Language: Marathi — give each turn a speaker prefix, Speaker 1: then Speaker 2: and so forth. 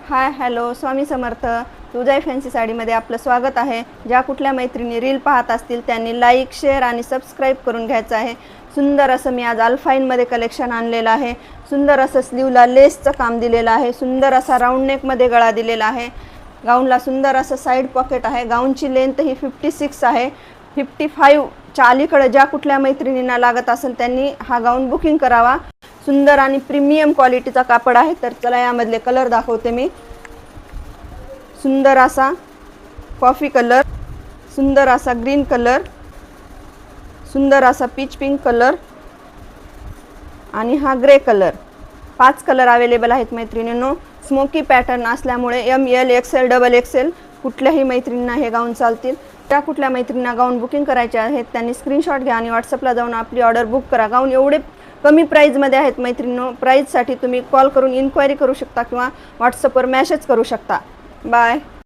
Speaker 1: Hi hello Swami Samarth. तुझ्या फॅन्सी साडीमध्ये आपलं स्वागत आहे. ज्या कुठल्या मैत्रिणी रील पाहत असतील त्यांनी लाईक शेअर आणि सबस्क्राईब करून घ्यायचं आहे. सुंदर असं मी आज अल्फाईनमध्ये कलेक्शन आणलेलं आहे. सुंदर असं स्लीवला लेसचं काम दिलेलं आहे. सुंदर असा राऊंड नेकमध्ये गळा दिलेला आहे. गाऊनला सुंदर असं साईड पॉकेट आहे. गाऊनची लेंथ ही 56 आहे. 55च्या अलीकडे ज्या कुठल्या मैत्रिणींना लागत असेल त्यांनी हा गाऊन बुकिंग करावा. सुंदर आणि प्रीमियम क्वालिटीचा कापड आहे. तर चला यामधले कलर दाखवते मी. सुंदर असा कॉफी कलर, सुंदर असा ग्रीन कलर, सुंदर असा पीच पिंक कलर आणि हा ग्रे कलर. 5 कलर अवेलेबल आहेत मैत्रिणींनो. स्मोकी पॅटर्न असल्यामुळे ML XL XXL कुठल्याही मैत्रिणींना हे गाऊन चालतील. त्या कुठल्या मैत्रिणींना गाऊन बुकिंग करायचे आहेत त्यांनी स्क्रीनशॉट घ्या आणि व्हॉट्सअपला जाऊन आपली ऑर्डर बुक करा. गाऊन एवढे कमी प्राईजमध्ये आहेत मैत्रिणींनो. प्राईजसाठी तुम्ही कॉल करून इन्क्वायरी करू शकता किंवा व्हॉट्सअपवर मेसेज करू शकता. बाय.